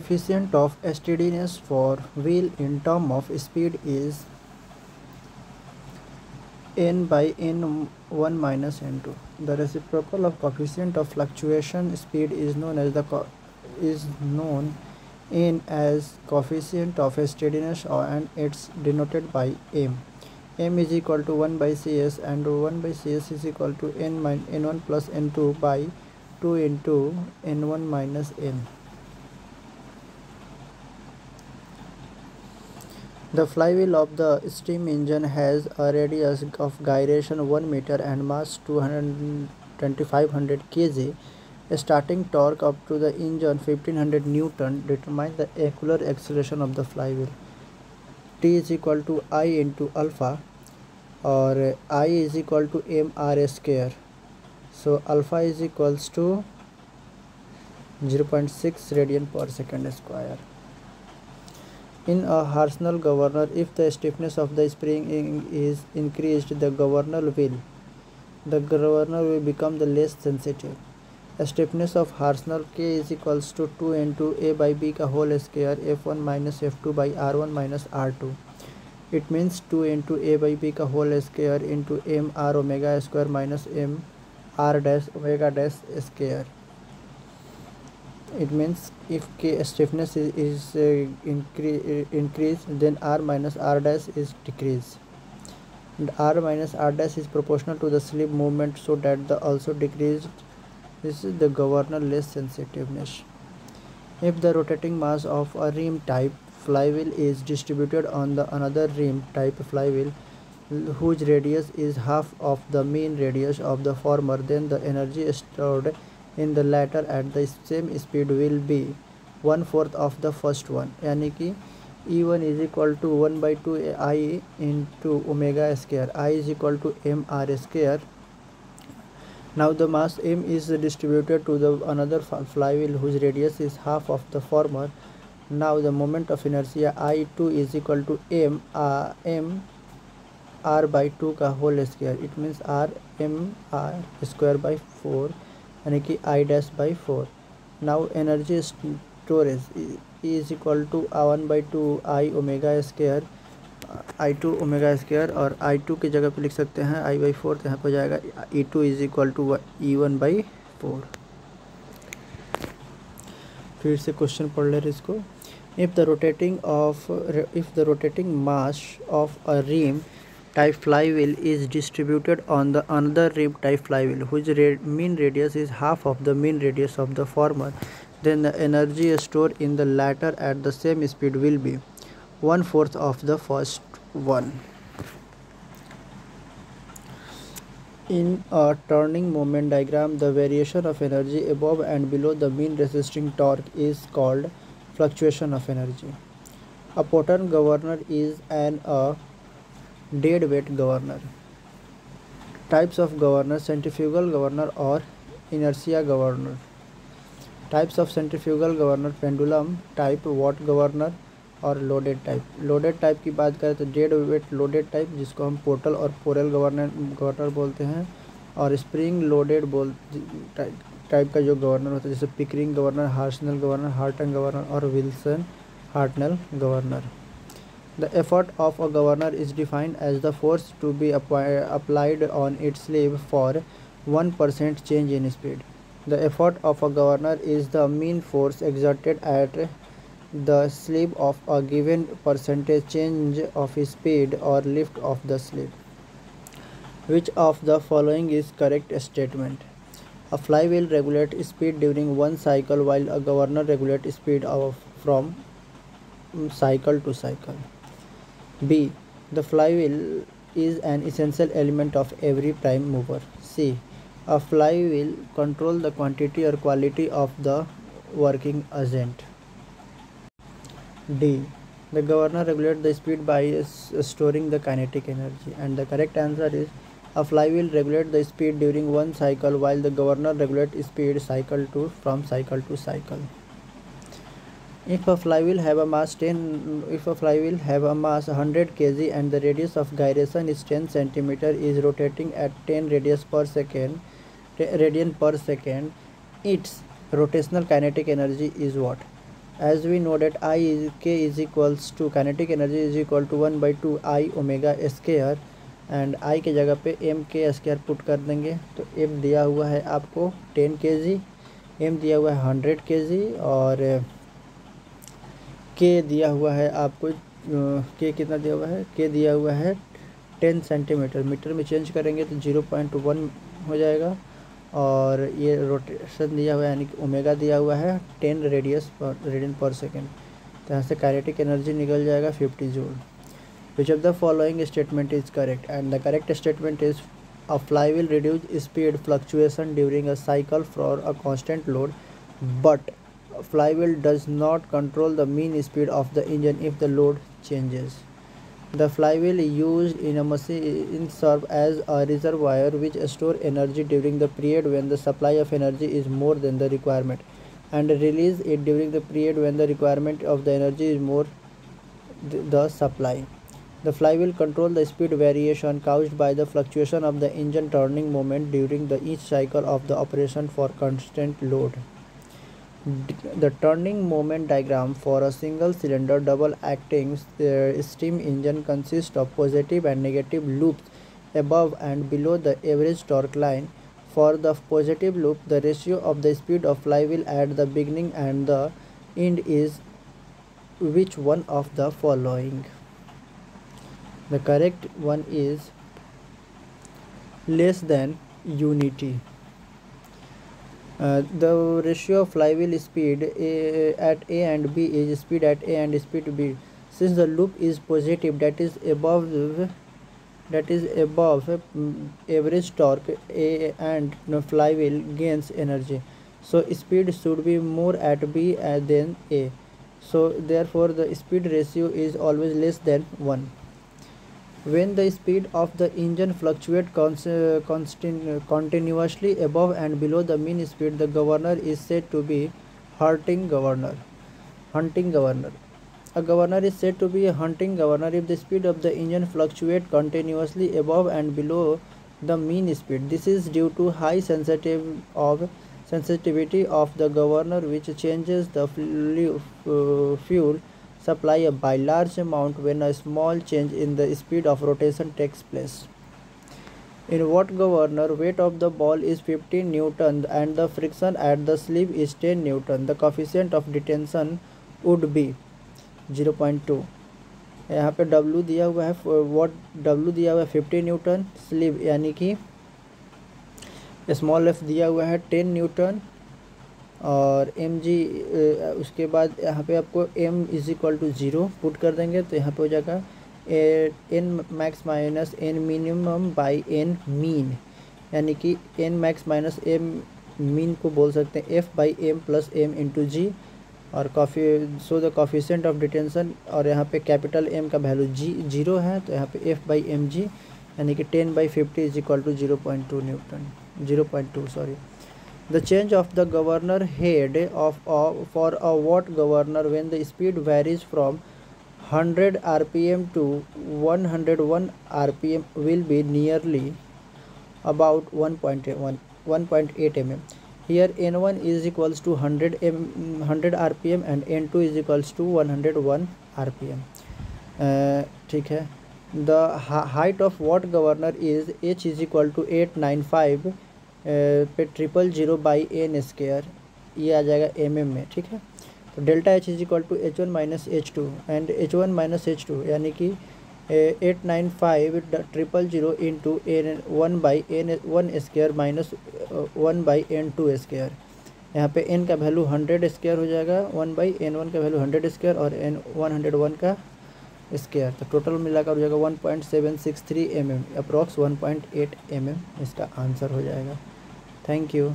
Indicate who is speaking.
Speaker 1: coefficient of steadiness for wheel in term of speed is n by n1 minus n2. The reciprocal of coefficient of fluctuation speed is known in as coefficient of steadiness and it's denoted by m. M is equal to 1 by cs and 1 by cs is equal to n1 plus n2 by 2 into n1 minus n. The flywheel of the steam engine has a radius of gyration 1 meter and mass 2500 kg. A starting torque up to the engine 1500 Newton. Determine the angular acceleration of the flywheel. T is equal to I into alpha, or I is equal to mr square. So alpha is equals to 0.6 radian per second square. In a Hartnell governor, if the stiffness of the spring is increased, the governor will become the less sensitive. A stiffness of Hartnell K is equals to 2 into A by B ka whole square F1 minus F2 by R1 minus R2. It means 2 into A by B ka whole square into M R omega square minus M R dash omega dash square. It means if K stiffness is increased, then R minus R dash is decreased. And R minus R dash is proportional to the slip movement, so that the also decreased. This is the governor less sensitiveness. If the rotating mass of a rim type flywheel is distributed on the another rim type flywheel whose radius is half of the mean radius of the former, then the energy stored in the latter at the same speed will be 1/4 of the first one. यानी कि E1 is equal to 1 by 2 I into omega square. I is equal to mr square. Now the mass m is distributed to the another flywheel whose radius is half of the former. Now the moment of inertia I2 is equal to m r by 2 का whole square. It means r m r square by 4, यानी कि I dash by 4. Now energy storage is equal to 1 by 2 I omega square I2 omega square, और I2 की जगह पे लिख सकते हैं I by 4, तो यहाँ पर जाएगा E2 is equal to E1 by 4. फिर से क्वेश्चन पढ़ ले रहे इसको. If the rotating mass of a rim type flywheel is distributed on the another rim type flywheel whose mean radius is half of the mean radius of the former, then the energy stored in the latter at the same speed will be 1/4 of the first one. In a turning moment diagram, the variation of energy above and below the mean resisting torque is called fluctuation of energy. A pattern governor is a dead weight governor. Types of governor: centrifugal governor or inertia governor. Types of centrifugal governor: pendulum type, watt governor और loaded type. Loaded type की बात करें तो dead weight loaded type, जिसको हम portal और Porel governor बोलते हैं, और स्प्रिंग लोडेड टाइप का जो गवर्नर होता है, जैसे Pickering governor, Hartnell governor, Horton governor और Wilson Hartnell governor. The effort of a governor is defined as the force to be applied on its sleeve for 1% change in speed. The effort of a governor is the mean force exerted at the sleeve of a given percentage change of speed or lift of the sleeve. Which of the following is correct statement? A flywheel regulates speed during one cycle while a governor regulates speed from cycle to cycle. B. The flywheel is an essential element of every prime mover. C. A flywheel controls the quantity or quality of the working agent. D. The governor regulates the speed by storing the kinetic energy. And the correct answer is a flywheel regulates the speed during one cycle while the governor regulates speed from cycle to cycle. If a flywheel have a mass 100 kg and the radius of gyration is 10 cm, is rotating at 10 radian per second, its rotational kinetic energy is what? as we know that k is equals to kinetic energy is equal to 1/2 I omega square and I के जगह पे m k square put कर देंगे। तो m दिया हुआ है आपको 10 kg, m दिया हुआ है 100 kg और k दिया हुआ है आपको k कितना दिया हुआ है, k दिया हुआ है 10 सेंटीमीटर। मीटर में चेंज करेंगे तो 0.1 हो जाएगा और ये रोटेशन दिया हुआ है यानी कि ओमेगा दिया हुआ है 10 रेडियन पर सेकेंड। तो यहाँ से काइनेटिक एनर्जी निकल जाएगा 50 joule. Which of the following statement is correct and the correct statement is a flywheel reduce speed fluctuation during a cycle for a constant load but flywheel does not control the mean speed of the engine if the load changes. The flywheel used in a machine serves as a reservoir which stores energy during the period when the supply of energy is more than the requirement and release it during the period when the requirement of the energy is more the supply. The flywheel controls the speed variation caused by the fluctuation of the engine turning moment during each cycle of the operation for constant load. The turning moment diagram for a single cylinder double acting steam engine consists of positive and negative loops above and below the average torque line. For the positive loop, the ratio of the speed of flywheel at the beginning and the end is which one of the following? The correct one is less than unity. The ratio of flywheel speed at A and B is speed at A and speed B. Since the loop is positive, that is above average torque A and flywheel gains energy. So speed should be more at B than A. So therefore the speed ratio is always less than 1. When the speed of the engine fluctuates continuously above and below the mean speed, the governor is said to be hunting governor. A governor is said to be a hunting governor if the speed of the engine fluctuates continuously above and below the mean speed. This is due to high sensitivity of the governor, which changes the fuel supply by large amount when a small change in the speed of rotation takes place. In what governor, weight of the ball is 15 Newton and the friction at the sleeve is 10 Newton. The coefficient of detention would be 0.2. यहाँ पे W दिया हुआ है, what W दिया हुआ है 50 Newton, sleeve यानी कि स्मॉल f दिया हुआ है 10 न्यूटन और mg उसके बाद यहाँ पे आपको m is equal to 0 put कर देंगे तो यहाँ पे हो जाएगा n max minus n minimum by n mean, यानी कि n max minus m mean को बोल सकते हैं f by m plus m into g और so the coefficient of detention और यहाँ पे कैपिटल M का वैल्यू जी 0 है तो यहाँ पे f बाई एम जी यानी कि 10/50 is equal to 0.2 newton 0.2 sorry. The change of the governor head for a watt governor when the speed varies from 100 rpm to 101 rpm will be nearly about 1.8 mm. Here n1 is equals to 100 rpm and n2 is equals to 101 rpm. ठीक है. The height of watt governor is h is equal to 895 पे 000 by N square, ये आ जाएगा mm में. ठीक है. तो delta h is equal to h1 minus h2 and h1 minus h2 यानी कि 895 into n 1 by n 1 square minus 1 by n 2 square. यहाँ पे n का वैल्यू 100 स्क्वायर हो जाएगा, 1 बाई n1 का वैल्यू 100 स्क्वायर और n 101 का स्क्वायर. तो टोटल मिलाकर हो जाएगा 1.763 mm, अप्रॉक्स 1.8 mm इसका आंसर हो जाएगा. Thank you.